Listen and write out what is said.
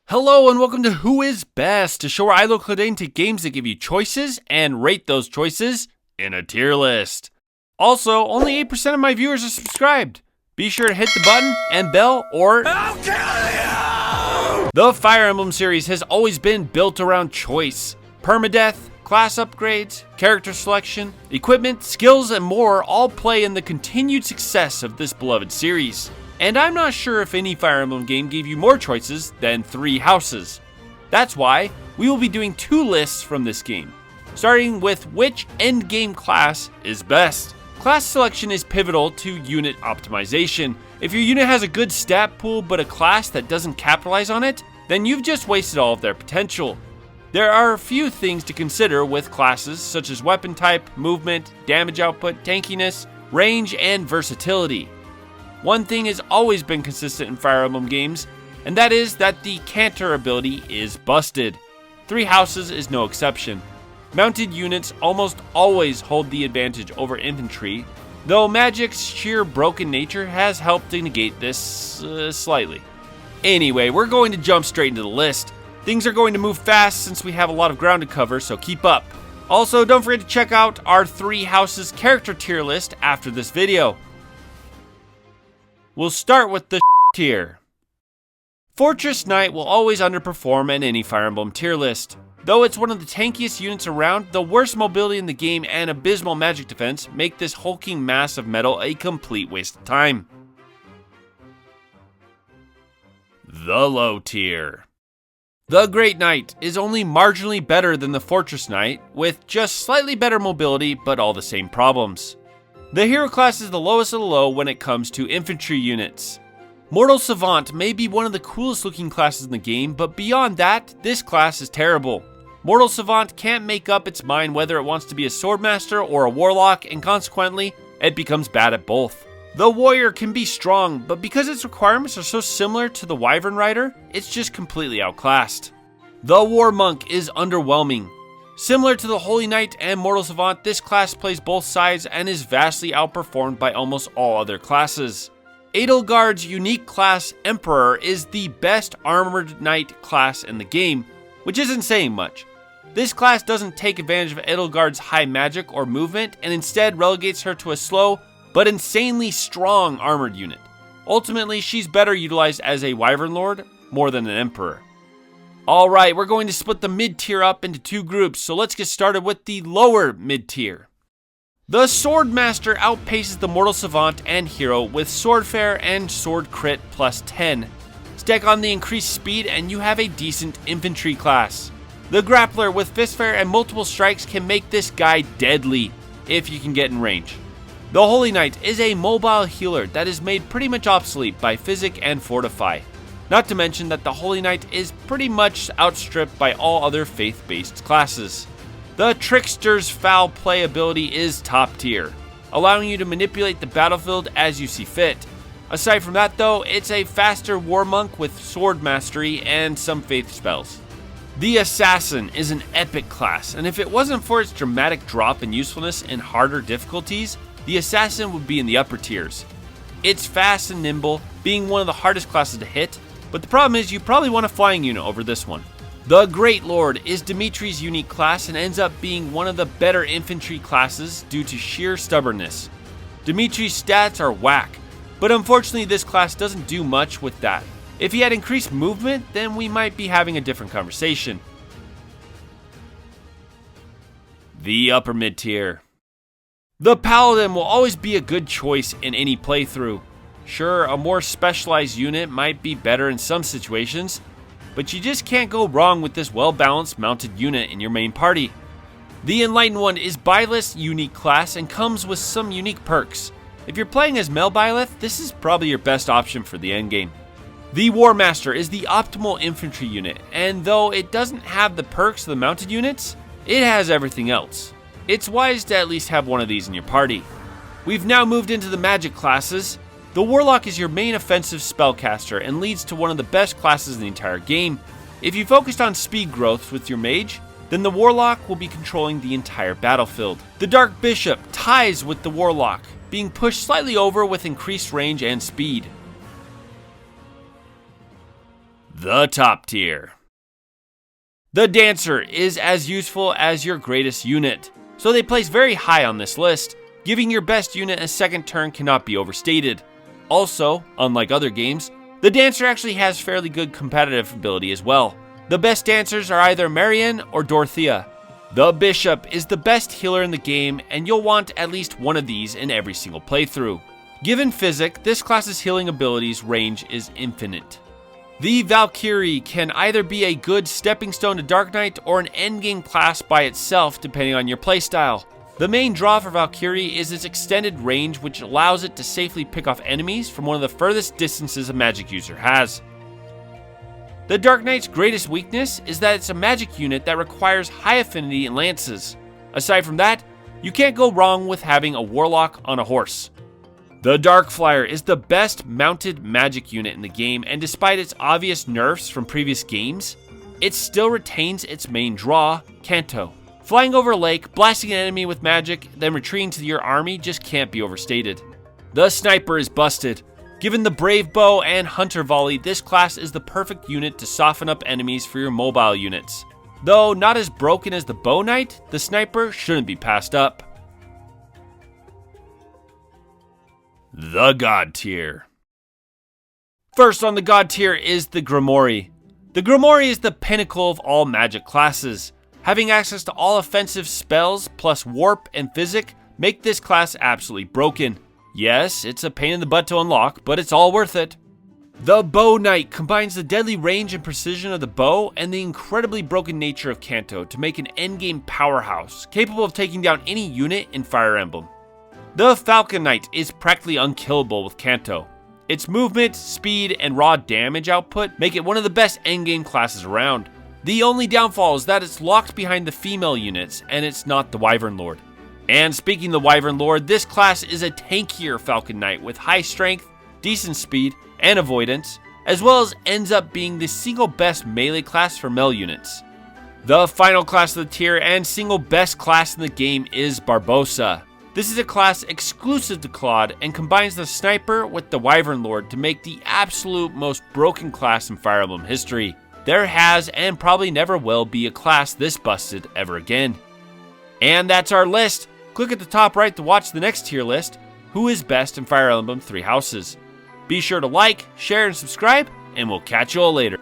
Hello and welcome to Who Is Best, a show where I look into games that give you choices and rate those choices in a tier list. Also, only 8% of my viewers are subscribed. Be sure to hit the button and bell or I'll kill you! The Fire Emblem series has always been built around choice. Permadeath, class upgrades, character selection, equipment, skills, and more all play in the continued success of this beloved series. And I'm not sure if any Fire Emblem game gave you more choices than Three Houses. That's why we will be doing two lists from this game, starting with which endgame class is best. Class selection is pivotal to unit optimization. If your unit has a good stat pool but a class that doesn't capitalize on it, then you've just wasted all of their potential. There are a few things to consider with classes such as weapon type, movement, damage output, tankiness, range, and versatility. One thing has always been consistent in Fire Emblem games, and that is that the Canter ability is busted. Three Houses is no exception. Mounted units almost always hold the advantage over infantry, though magic's sheer broken nature has helped to negate this slightly. Anyway, we're going to jump straight into the list. Things are going to move fast since we have a lot of ground to cover, so keep up. Also, don't forget to check out our Three Houses character tier list after this video. We'll start with the tier. Fortress Knight will always underperform in any Fire Emblem tier list. Though it's one of the tankiest units around, the worst mobility in the game and abysmal magic defense make this hulking mass of metal a complete waste of time. The low tier. The Great Knight is only marginally better than the Fortress Knight, with just slightly better mobility but all the same problems. The hero class is the lowest of the low when it comes to infantry units. Mortal Savant may be one of the coolest looking classes in the game, but beyond that, this class is terrible. Mortal Savant can't make up its mind whether it wants to be a Swordmaster or a Warlock, and consequently, it becomes bad at both. The Warrior can be strong, but because its requirements are so similar to the Wyvern Rider, it's just completely outclassed. The War Monk is underwhelming. Similar to the Holy Knight and Mortal Savant, this class plays both sides and is vastly outperformed by almost all other classes. Edelgard's unique class Emperor is the best armored knight class in the game, which isn't saying much. This class doesn't take advantage of Edelgard's high magic or movement and instead relegates her to a slow but insanely strong armored unit. Ultimately, she's better utilized as a Wyvern Lord more than an Emperor. Alright, we're going to split the mid-tier up into two groups, so let's get started with the lower mid-tier. The Swordmaster outpaces the Mortal Savant and Hero with Swordfare and Sword Crit plus 10. Stack on the increased speed and you have a decent infantry class. The Grappler with Fistfare and multiple strikes can make this guy deadly if you can get in range. The Holy Knight is a mobile healer that is made pretty much obsolete by Physic and Fortify. Not to mention that the Holy Knight is pretty much outstripped by all other faith-based classes. The Trickster's Foul Play ability is top tier, allowing you to manipulate the battlefield as you see fit. Aside from that though, it's a faster War Monk with Sword Mastery and some faith spells. The Assassin is an epic class, and if it wasn't for its dramatic drop in usefulness in harder difficulties, the Assassin would be in the upper tiers. It's fast and nimble, being one of the hardest classes to hit, but the problem is you probably want a flying unit over this one. The Great Lord is Dimitri's unique class and ends up being one of the better infantry classes due to sheer stubbornness. Dimitri's stats are whack, but unfortunately this class doesn't do much with that. If he had increased movement, then we might be having a different conversation. The upper mid tier. The Paladin will always be a good choice in any playthrough. Sure, a more specialized unit might be better in some situations, but you just can't go wrong with this well-balanced mounted unit in your main party. The Enlightened One is Byleth's unique class and comes with some unique perks. If you're playing as Mel Byleth, this is probably your best option for the endgame. The War Master is the optimal infantry unit, and though it doesn't have the perks of the mounted units, it has everything else. It's wise to at least have one of these in your party. We've now moved into the magic classes. The Warlock is your main offensive spellcaster and leads to one of the best classes in the entire game. If you focused on speed growth with your mage, then the Warlock will be controlling the entire battlefield. The Dark Bishop ties with the Warlock, being pushed slightly over with increased range and speed. The top tier. The Dancer is as useful as your greatest unit, so they place very high on this list. Giving your best unit a second turn cannot be overstated. Also, unlike other games, the Dancer actually has fairly good competitive ability as well. The best dancers are either Marianne or Dorothea. The Bishop is the best healer in the game, and you'll want at least one of these in every single playthrough. Given Physic, this class's healing abilities range is infinite. The Valkyrie can either be a good stepping stone to Dark Knight or an endgame class by itself depending on your playstyle. The main draw for Valkyrie is its extended range, which allows it to safely pick off enemies from one of the furthest distances a magic user has. The Dark Knight's greatest weakness is that it's a magic unit that requires high affinity in lances. Aside from that, you can't go wrong with having a Warlock on a horse. The Dark Flyer is the best mounted magic unit in the game, and despite its obvious nerfs from previous games, it still retains its main draw, Canto. Flying over a lake, blasting an enemy with magic, then retreating to your army just can't be overstated. The Sniper is busted. Given the Brave Bow and Hunter Volley, this class is the perfect unit to soften up enemies for your mobile units. Though not as broken as the Bow Knight, the Sniper shouldn't be passed up. The God tier. First on the God tier is the Grimoire. The Grimoire is the pinnacle of all magic classes. Having access to all offensive spells plus warp and physic make this class absolutely broken. Yes, it's a pain in the butt to unlock, but it's all worth it. The Bow Knight combines the deadly range and precision of the bow and the incredibly broken nature of Canto to make an endgame powerhouse, capable of taking down any unit in Fire Emblem. The Falcon Knight is practically unkillable with Canto. Its movement, speed, and raw damage output make it one of the best endgame classes around. The only downfall is that it's locked behind the female units, and it's not the Wyvern Lord. And speaking of the Wyvern Lord, this class is a tankier Falcon Knight with high strength, decent speed, and avoidance, as well as ends up being the single best melee class for male units. The final class of the tier and single best class in the game is Barbossa. This is a class exclusive to Claude and combines the Sniper with the Wyvern Lord to make the absolute most broken class in Fire Emblem history. There has and probably never will be a class this busted ever again. And that's our list. Click at the top right to watch the next tier list, Who is Best in Fire Emblem Three Houses. Be sure to like, share, and subscribe, and we'll catch you all later.